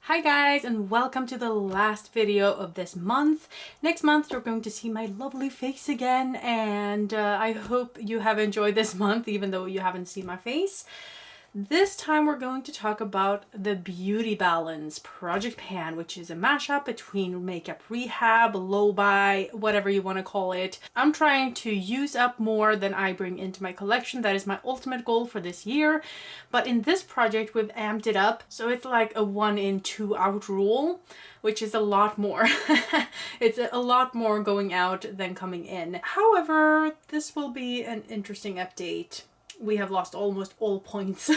Hi guys, and welcome to the last video of this month. Next month you're going to see my lovely face again, and I hope you have enjoyed this month even though you haven't seen my face. This time we're going to talk about the Beauty Balance Project Pan, which is a mashup between Makeup Rehab, low-buy, whatever you want to call it. I'm trying to use up more than I bring into my collection. That is my ultimate goal for this year. But in this project we've amped it up, so it's like a 1 in 2 out rule, which is a lot more. It's a lot more going out than coming in. However, this will be an interesting update. We have lost almost all points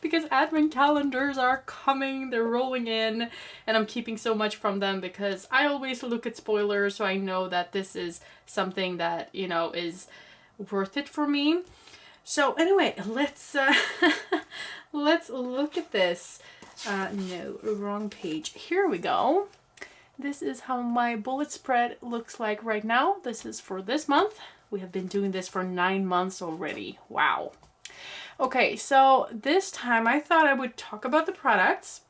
because advent calendars are coming, they're rolling in, and I'm keeping so much from them because I always look at spoilers, so I know that this is something that, you know, is worth it for me. So anyway, let's let's look at this. No, wrong page. Here we go. This is how my bullet spread looks like right now. This is for this month. We have been doing this for 9 months already. Wow. Okay, so this time I thought I would talk about the products,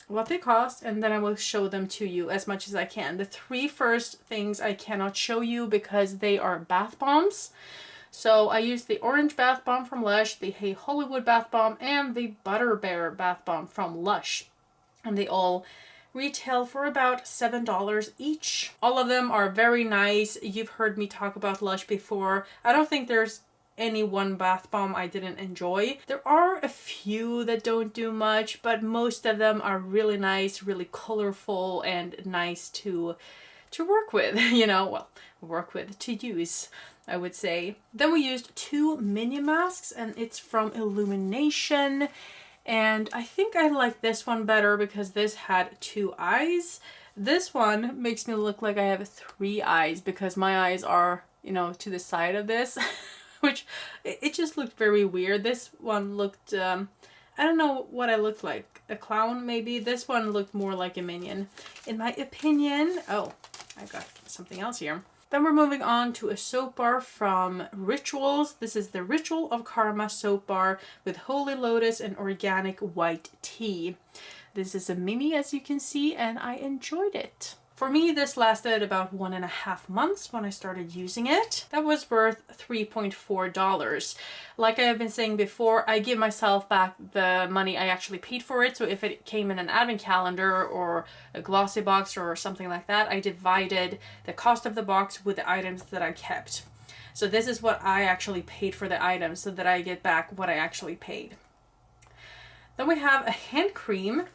what they cost, and then I will show them to you as much as I can. The 3 first things I cannot show you because they are bath bombs. So I used the Orange Bath Bomb from Lush, the Hey Hollywood Bath Bomb, and the Butter Bear Bath Bomb from Lush. And they all retail for about $7 each. All of them are very nice. You've heard me talk about Lush before. I don't think there's any one bath bomb I didn't enjoy. There are a few that don't do much, but most of them are really nice, really colorful, and nice to work with, you know, well, work with, to use, I would say. Then we used 2 mini masks, and it's from Illumination. And I think I like this one better because this had 2 eyes. This one makes me look like I have 3 eyes because my eyes are, you know, to the side of this, which it just looked very weird. This one looked, I don't know what I looked like. A clown maybe? This one looked more like a minion, in my opinion. Oh, I got something else here. Then we're moving on to a soap bar from Rituals. This is the Ritual of Karma soap bar with Holy Lotus and organic white tea. This is a mini, as you can see, and I enjoyed it. For me, this lasted about 1.5 months when I started using it. That was worth $3.4. Like I have been saying before, I give myself back the money I actually paid for it. So if it came in an advent calendar or a glossy box or something like that, I divided the cost of the box with the items that I kept. So this is what I actually paid for the items so that I get back what I actually paid. Then we have a hand cream.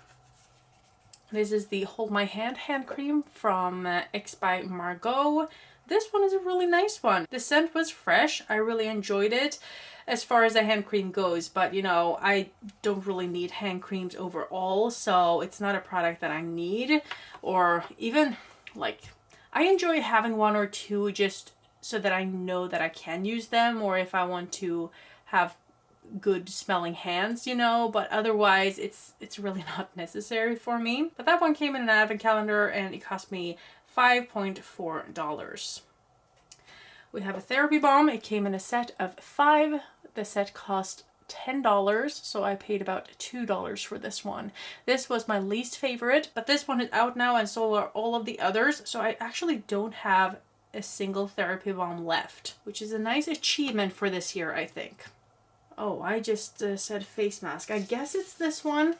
This is the Hold My Hand cream from X by Margot. This one is a really nice one. The scent was fresh. I really enjoyed it as far as a hand cream goes, but you know, I don't really need hand creams overall, so it's not a product that I need, or even like, I enjoy having 1 or 2 just so that I know that I can use them, or if I want to have good smelling hands, you know, but otherwise it's really not necessary for me. But that one came in an advent calendar and it cost me $5.4. We have a therapy balm. It came in a set of 5. The set cost $10, so I paid about $2 for this one. This was my least favorite, but this one is out now and so are all of the others, so I actually don't have a single therapy balm left, which is a nice achievement for this year, I think. Oh, I just said face mask. I guess it's this one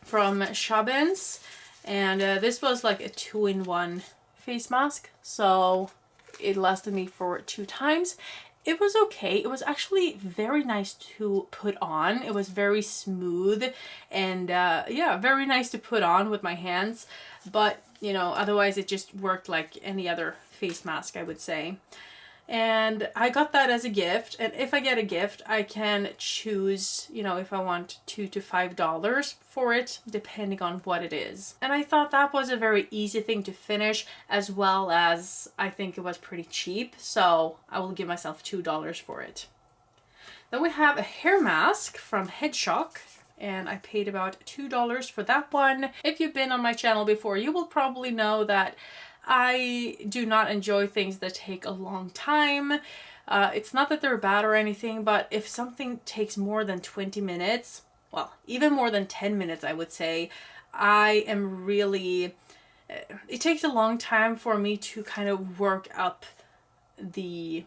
from Shabens. And this was like a 2-in-1 face mask. So it lasted me for 2 times. It was okay. It was actually very nice to put on. It was very smooth and yeah, very nice to put on with my hands. But, you know, otherwise it just worked like any other face mask, I would say. And I got that as a gift, and if I get a gift I can choose, you know, if I want $2 to $5 for it, depending on what it is. And I thought that was a very easy thing to finish, as well as I think it was pretty cheap, so I will give myself $2 for it. Then we have a hair mask from Headshock, and I paid about $2 for that one. If you've been on my channel before, you will probably know that I do not enjoy things that take a long time. It's not that they're bad or anything, but if something takes more than 20 minutes, well, even more than 10 minutes, I would say, I am really, it takes a long time for me to kind of work up the,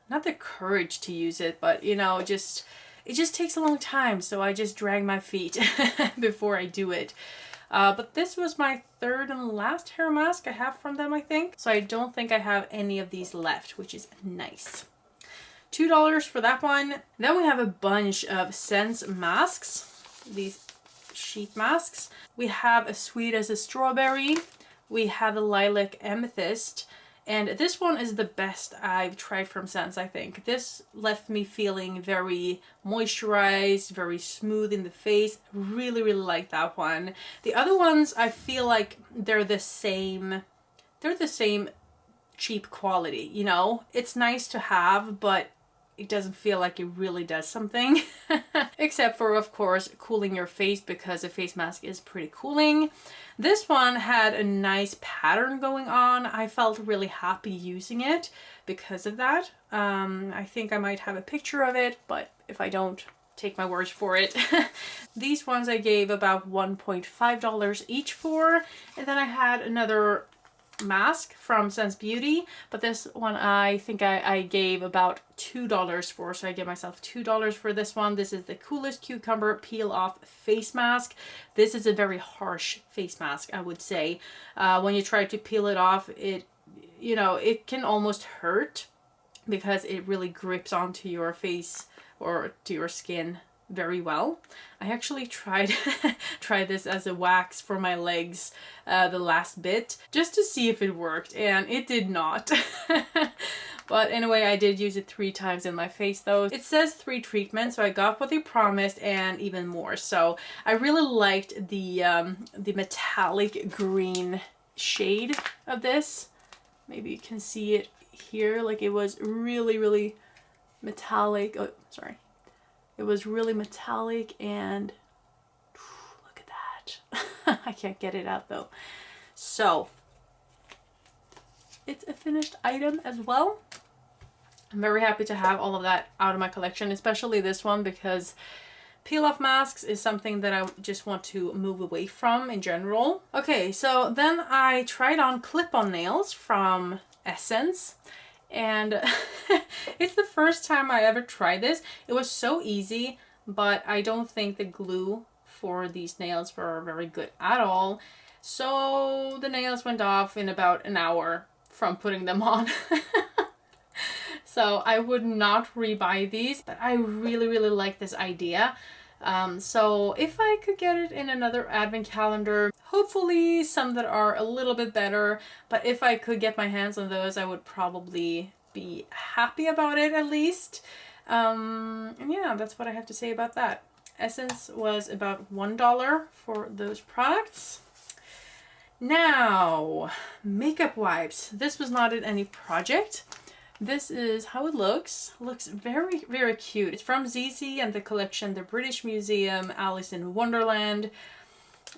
not the courage to use it, but you know, just, it just takes a long time. So I just drag my feet before I do it. But this was my third and last hair mask I have from them, I think. So I don't think I have any of these left, which is nice. $2 for that one. Then we have a bunch of Sense masks, these sheet masks. We have a Sweet as a Strawberry. We have a Lilac Amethyst. And this one is the best I've tried from Sense, I think. This left me feeling very moisturized, very smooth in the face. Really, really like that one. The other ones, I feel like they're the same cheap quality, you know? It's nice to have, but it doesn't feel like it really does something. Except for, of course, cooling your face, because a face mask is pretty cooling. This one had a nice pattern going on. I felt really happy using it because of that. I think I might have a picture of it, but if I don't, take my words for it. These ones I gave about $1.5 each for. And then I had another mask from Sense Beauty, but this one I think I gave about $2 for, so I gave myself $2 for this one. This is the Coolest Cucumber Peel Off Face Mask. This is a very harsh face mask, I would say. When you try to peel it off, it, you know, it can almost hurt because it really grips onto your face or to your skin very well. I actually tried this as a wax for my legs the last bit, just to see if it worked, and it did not. But anyway, I did use it 3 times in my face though. It says 3 treatments, so I got what they promised and even more. So I really liked the metallic green shade of this. Maybe you can see it here, like it was really, really metallic. Oh, sorry. It was really metallic, and look at that. I can't get it out though. So it's a finished item as well. I'm very happy to have all of that out of my collection, especially this one, because peel off masks is something that I just want to move away from in general. Okay, so then I tried on clip-on nails from Essence. And it's the first time I ever tried this. It was so easy, but I don't think the glue for these nails were very good at all. So the nails went off in about an hour from putting them on. So I would not rebuy these, but I really, really like this idea. So if I could get it in another advent calendar, hopefully some that are a little bit better, but if I could get my hands on those, I would probably be happy about it at least. And yeah, that's what I have to say about that. Essence was about $1 for those products. Now, makeup wipes. This was not in any project. This is how it looks. Looks very, very cute. It's from ZZ and the collection The British Museum, Alice in Wonderland.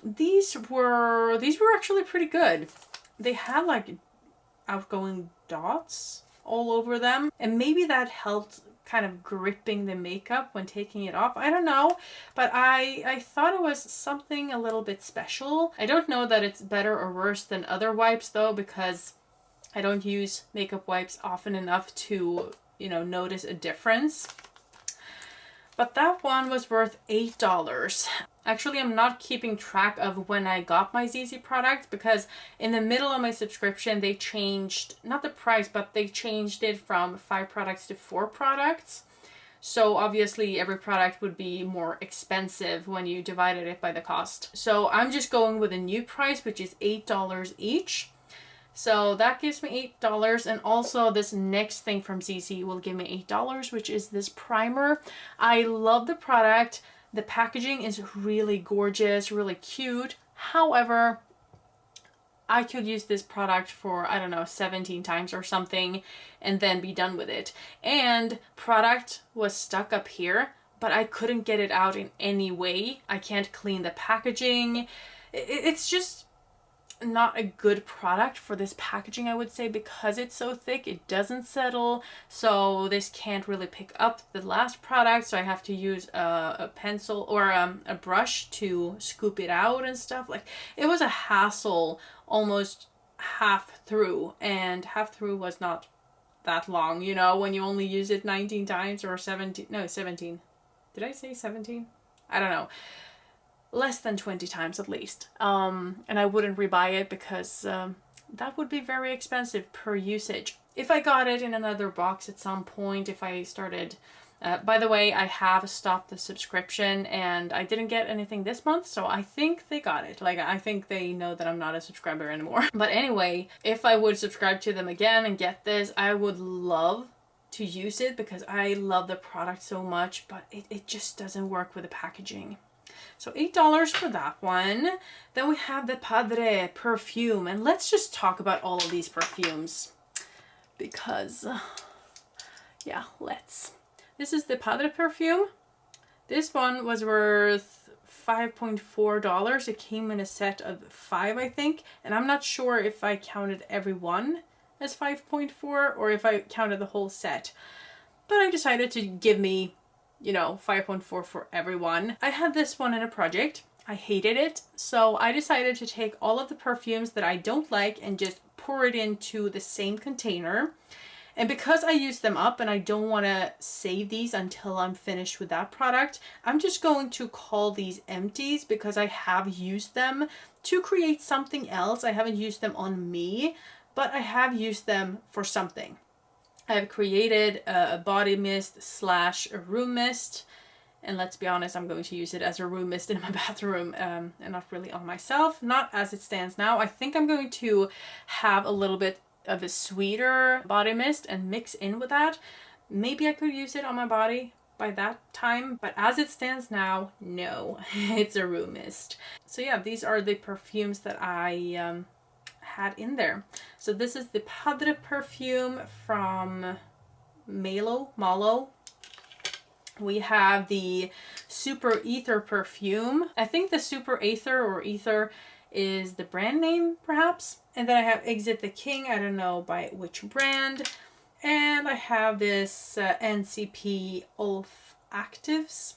These were actually pretty good. They had like outgoing dots all over them, and maybe that helped kind of gripping the makeup when taking it off. I don't know, but I thought it was something a little bit special. I don't know that it's better or worse than other wipes though, because I don't use makeup wipes often enough to, you know, notice a difference. But that one was worth $8. Actually, I'm not keeping track of when I got my ZZ products, because in the middle of my subscription, they changed, not the price, but they changed it from 5 products to 4 products. So obviously every product would be more expensive when you divided it by the cost. So I'm just going with a new price, which is $8 each. So that gives me $8, and also this next thing from ZZ will give me $8, which is this primer. I love the product. The packaging is really gorgeous, really cute. However, I could use this product for, I don't know, 17 times or something and then be done with it. And product was stuck up here, but I couldn't get it out in any way. I can't clean the packaging. It's just, not a good product for this packaging, I would say, because it's so thick. It doesn't settle, so this can't really pick up the last product, so I have to use a pencil or a brush to scoop it out and stuff. Like, it was a hassle almost half through, and half through was not that long, you know, when you only use it 19 times or 17, no, 17. Did I say 17? I don't know. Less than 20 times at least. And I wouldn't rebuy it because that would be very expensive per usage. If I got it in another box at some point, if I started... by the way, I have stopped the subscription and I didn't get anything this month, so I think they got it. Like, I think they know that I'm not a subscriber anymore. But anyway, if I would subscribe to them again and get this, I would love to use it because I love the product so much, but it just doesn't work with the packaging. So $8 for that one. Then we have the Padre perfume. And let's just talk about all of these perfumes. Because, yeah, let's. This is the Padre perfume. This one was worth $5.4. It came in a set of 5, I think. And I'm not sure if I counted every one as 5.4 or if I counted the whole set. But I decided to give me, you know, 5.4 for everyone. I had this one in a project. I hated it. So I decided to take all of the perfumes that I don't like and just pour it into the same container. And because I use them up and I don't want to save these until I'm finished with that product, I'm just going to call these empties because I have used them to create something else. I haven't used them on me, but I have used them for something. I've created a body mist slash a room mist. And let's be honest, I'm going to use it as a room mist in my bathroom and not really on myself. Not as it stands now. I think I'm going to have a little bit of a sweeter body mist and mix in with that. Maybe I could use it on my body by that time. But as it stands now, no. It's a room mist. So yeah, these are the perfumes that I... had in there. So this is the Padre perfume from Malo. We have the Super Ether perfume. I think the Super Ether or Ether is the brand name, perhaps. And then I have Exit the King. I don't know by which brand. And I have this NCP Olfactives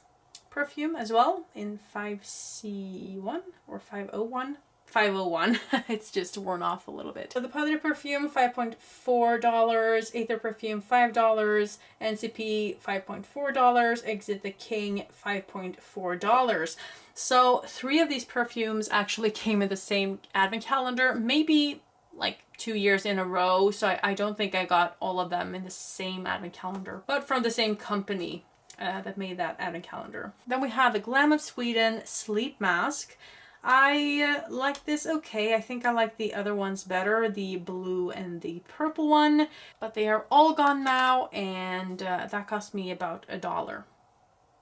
perfume as well in 5C1 or 501. 501. It's just worn off a little bit. So the Padre perfume, $5.4. Ether perfume, $5. NCP, $5.4. Exit the King, $5.4. So 3 of these perfumes actually came in the same advent calendar, maybe like 2 years in a row. So I don't think I got all of them in the same advent calendar, but from the same company that made that advent calendar. Then we have the Glam of Sweden Sleep Mask. I like this okay. I think I like the other ones better, the blue and the purple one, but they are all gone now, and that cost me about $1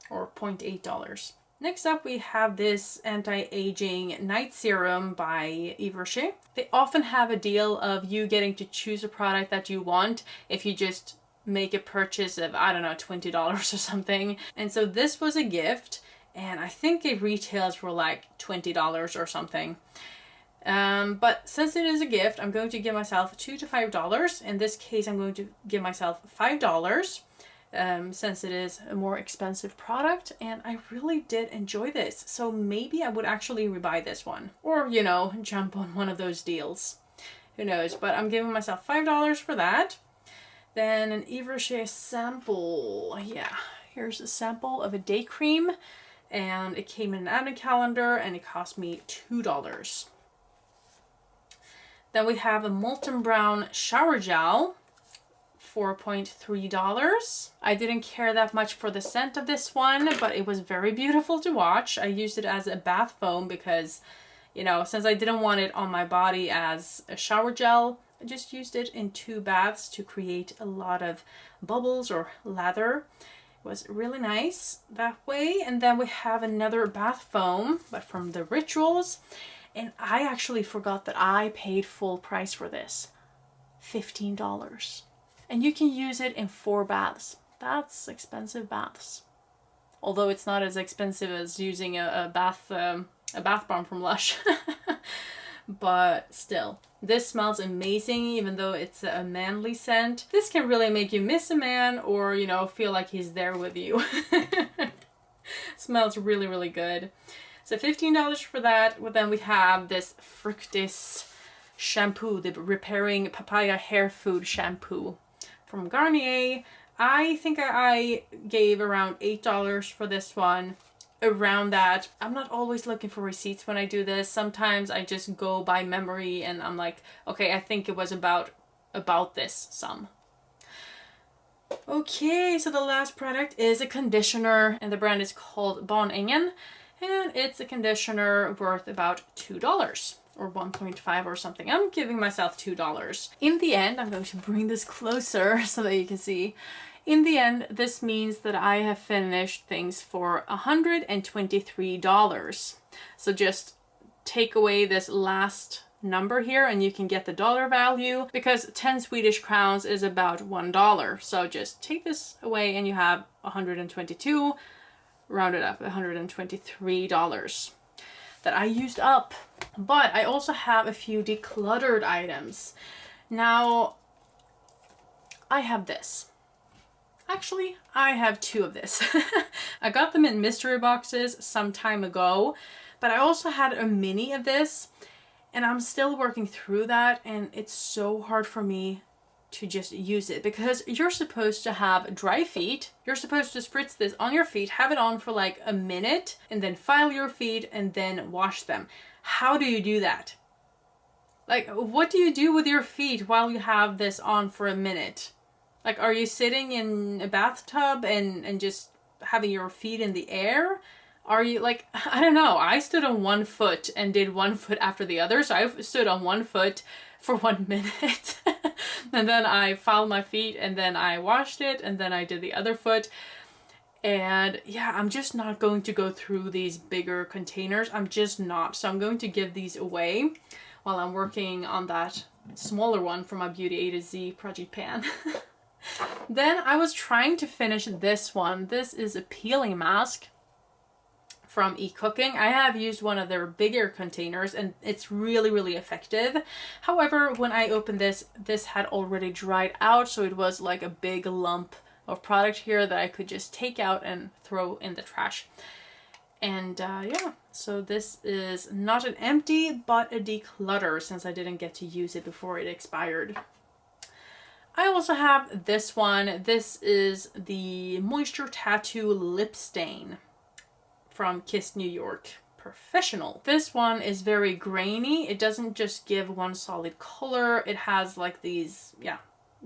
or $0.8. Next up we have this anti-aging night serum by Yves Rocher. They often have a deal of you getting to choose a product that you want if you just make a purchase of, I don't know, $20 or something. And so this was a gift. And I think it retails for like $20 or something. But since it is a gift, I'm going to give myself $2 to $5. In this case, I'm going to give myself $5 since it is a more expensive product. And I really did enjoy this. So maybe I would actually rebuy this one. Or, you know, jump on one of those deals. Who knows? But I'm giving myself $5 for that. Then an Yves Rocher sample. Yeah, here's a sample of a day cream. And it came in an advent calendar and it cost me $2. Then we have a Molten Brown shower gel, $4.3. I didn't care that much for the scent of this one, but it was very beautiful to watch. I used it as a bath foam because, you know, since I didn't want it on my body as a shower gel, I just used it in 2 baths to create a lot of bubbles or lather. Was really nice that way. And then we have another bath foam, but from the Rituals, and I actually forgot that I paid full price for this, $15. And you can use it in 4 baths. That's expensive baths, although it's not as expensive as using a bath bomb from Lush. but still, this smells amazing. Even though it's a manly scent, this can really make you miss a man, or, you know, feel like he's there with you. Smells really, really good. So $15 for that. Well, then we have this Fructis shampoo, the repairing papaya hair food shampoo from Garnier. I think I gave around $8 for this one, around that. I'm not always looking for receipts when I do this. Sometimes I just go by memory and I'm like, okay, I think it was about this sum. Okay, so the last product is a conditioner, and the brand is called Barnängen, and it's a conditioner worth about $2 or 1.5 or something. I'm giving myself $2. In the end, I'm going to bring this closer so that you can see. In the end, this means that I have finished things for $123. So just take away this last number here and you can get the dollar value, because 10 Swedish crowns is about $1. So just take this away and you have 122, rounded up $123 that I used up. But I also have a few decluttered items. Now, I have this. Actually, I have two of this. I got them in mystery boxes some time ago, but I also had a mini of this, and I'm still working through that, and it's so hard for me to just use it, because you're supposed to have dry feet. You're supposed to spritz this on your feet, have it on for like a minute, and then file your feet and then wash them. How do you do that? Like, what do you do with your feet while you have this on for a minute? Like, are you sitting in a bathtub and just having your feet in the air? Are you like, I don't know. I stood on one foot and did one foot after the other. So I stood on one foot for 1 minute and then I filed my feet and then I washed it and then I did the other foot. And yeah, I'm just not going to go through these bigger containers. I'm just not. So I'm going to give these away while I'm working on that smaller one for my Beauty A to Z project pan. Then I was trying to finish this one. This is a peeling mask from eCooking. I have used one of their bigger containers and it's really, really effective. However, when I opened this, this had already dried out, so it was like a big lump of product here that I could just take out and throw in the trash. And yeah, so this is not an empty, but a declutter, since I didn't get to use it before it expired. I also have this one. This is the Moisture Tattoo Lip Stain from Kiss New York Professional. This one is very grainy. It doesn't just give one solid color. It has like these, yeah,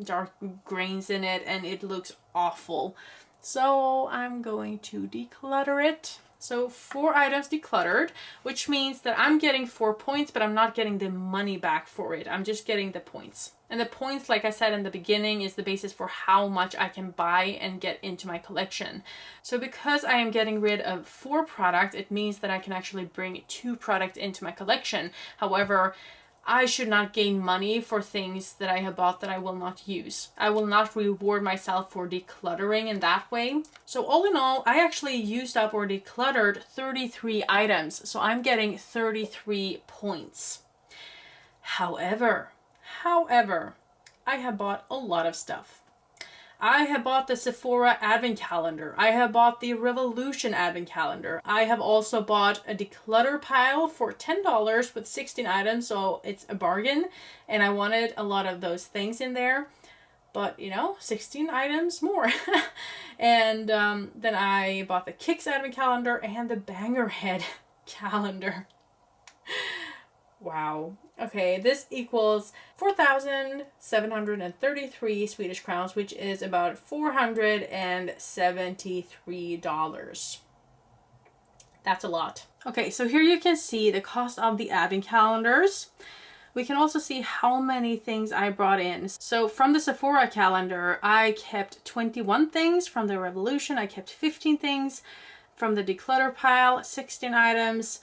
dark grains in it, and it looks awful. So I'm going to declutter it. So 4 items decluttered, which means that I'm getting 4 points, but I'm not getting the money back for it. I'm just getting the points. And the points, like I said in the beginning, is the basis for how much I can buy and get into my collection. So because I am getting rid of 4 products, it means that I can actually bring 2 products into my collection. However, I should not gain money for things that I have bought that I will not use. I will not reward myself for decluttering in that way. So all in all, I actually used up or decluttered 33 items. So I'm getting 33 points. However, I have bought a lot of stuff. I have bought the Sephora Advent Calendar. I have bought the Revolution Advent Calendar. I have also bought a declutter pile for $10 with 16 items, so it's a bargain. And I wanted a lot of those things in there. But, you know, 16 items more. And then I bought the Kicks Advent Calendar and the Banger Head Calendar. Wow. Okay, this equals 4,733 Swedish crowns, which is about $473. That's a lot. Okay, so here you can see the cost of the advent calendars. We can also see how many things I brought in. So from the Sephora calendar, I kept 21 things. From the Revolution, I kept 15 things. From the declutter pile, 16 items.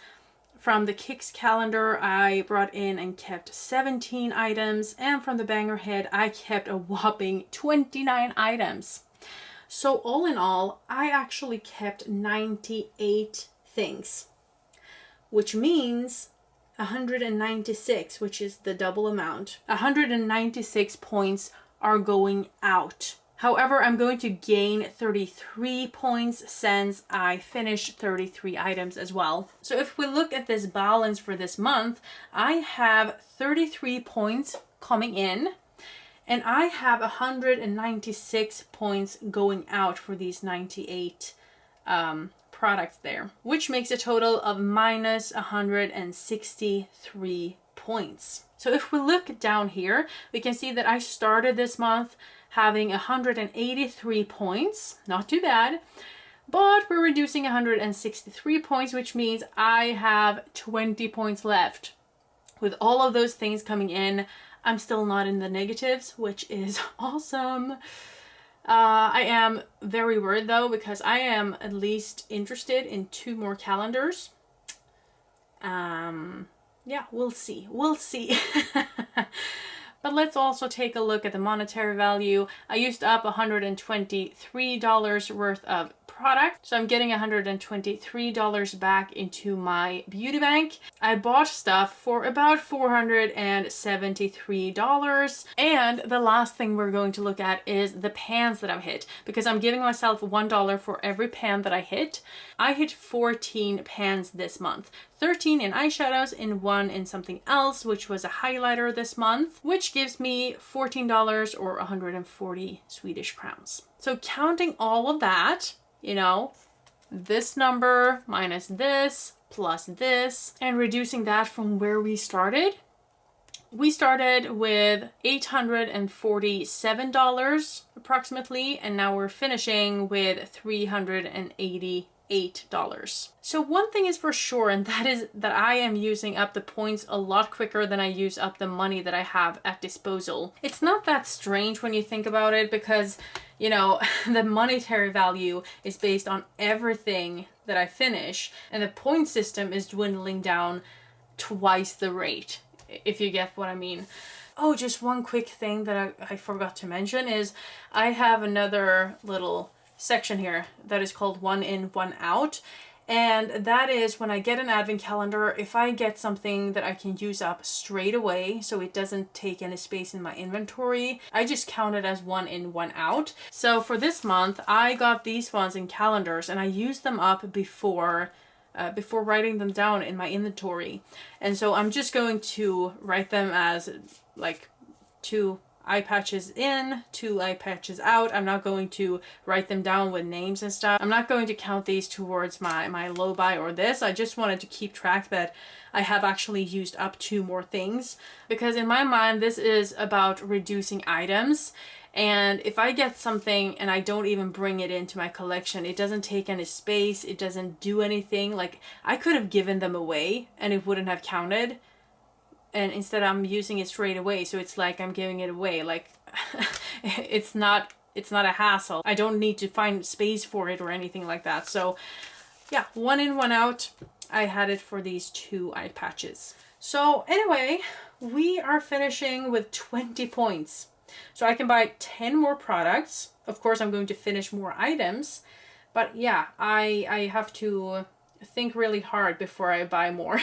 From the Kicks calendar, I brought in and kept 17 items. And from the Banger Head, I kept a whopping 29 items. So all in all, I actually kept 98 things, which means 196, which is the double amount. 196 points are going out. However, I'm going to gain 33 points since I finished 33 items as well. So if we look at this balance for this month, I have 33 points coming in, and I have 196 points going out for these 98 products there, which makes a total of minus 163 points. So if we look down here, we can see that I started this month having 183 points, not too bad, but we're reducing 163 points, which means I have 20 points left. With all of those things coming in, I'm still not in the negatives, which is awesome. I am very worried though, because I am at least interested in 2 more calendars. Yeah, we'll see. We'll see. But let's also take a look at the monetary value. I used up $123 worth of product, so I'm getting $123 back into my beauty bank. I bought stuff for about $473, and the last thing we're going to look at is the pans that I've hit, because I'm giving myself $1 for every pan that I hit. I hit 14 pans this month, 13 in eyeshadows and 1 in something else, which was a highlighter this month, which gives me $14 or 140 Swedish crowns. So counting all of that, you know, this number minus this plus this, and reducing that from where we started. We started with $847 approximately, and now we're finishing with $388. So one thing is for sure, and that is that I am using up the points a lot quicker than I use up the money that I have at disposal. It's not that strange when you think about it, because, you know, the monetary value is based on everything that I finish, and the point system is dwindling down twice the rate, if you get what I mean. Oh, just one quick thing that I forgot to mention is I have another little section here that is called one in, one out. And that is when I get an advent calendar, if I get something that I can use up straight away so it doesn't take any space in my inventory, I just count it as one in, one out. So for this month, I got these ones in calendars and I used them up before writing them down in my inventory. And so I'm just going to write them as like 2 eye patches in, 2 eye patches out. I'm not going to write them down with names and stuff. I'm not going to count these towards my low buy or this. I just wanted to keep track that I have actually used up 2 more things, because in my mind this is about reducing items. And if I get something and I don't even bring it into my collection, it doesn't take any space, it doesn't do anything. Like, I could have given them away and it wouldn't have counted. And instead I'm using it straight away, so it's like I'm giving it away. Like, it's not a hassle. I don't need to find space for it or anything like that. So yeah, one in, one out. I had it for these 2 eye patches. So anyway, we are finishing with 20 points. So I can buy 10 more products. Of course, I'm going to finish more items, but yeah, I have to think really hard before I buy more.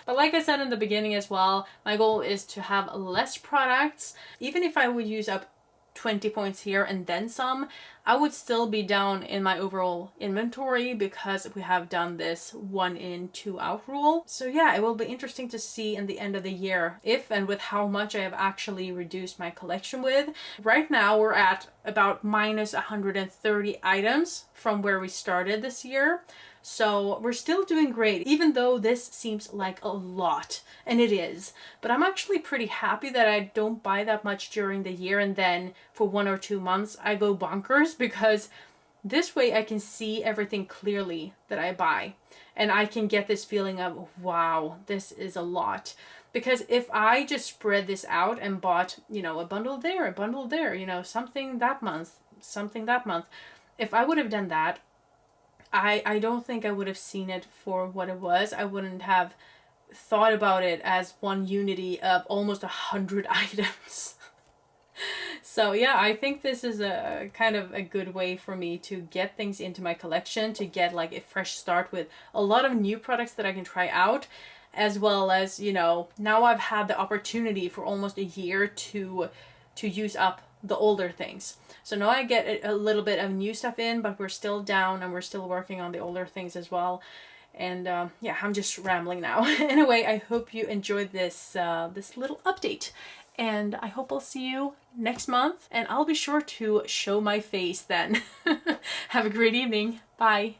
But like I said in the beginning as well, my goal is to have less products. Even if I would use up 20 points here and then some, I would still be down in my overall inventory because we have done this 1 in, 2 out rule. So yeah, it will be interesting to see in the end of the year if and with how much I have actually reduced my collection with. Right now we're at about minus 130 items from where we started this year. So we're still doing great, even though this seems like a lot, and it is. But I'm actually pretty happy that I don't buy that much during the year, and then for 1 or 2 months I go bonkers, because this way I can see everything clearly that I buy. And I can get this feeling of, wow, this is a lot. Because if I just spread this out and bought, you know, a bundle there, a bundle there, you know, something that month, something that month, if I would have done that, I don't think I would have seen it for what it was. I wouldn't have thought about it as one unity of almost 100 items. So yeah, I think this is a kind of a good way for me to get things into my collection, to get like a fresh start with a lot of new products that I can try out, as well as, you know, now I've had the opportunity for almost a year to use up the older things. So now I get a little bit of new stuff in, but we're still down and we're still working on the older things as well. And yeah, I'm just rambling now. Anyway, I hope you enjoyed this this little update, and I hope I'll see you next month, and I'll be sure to show my face then. Have a great evening. Bye.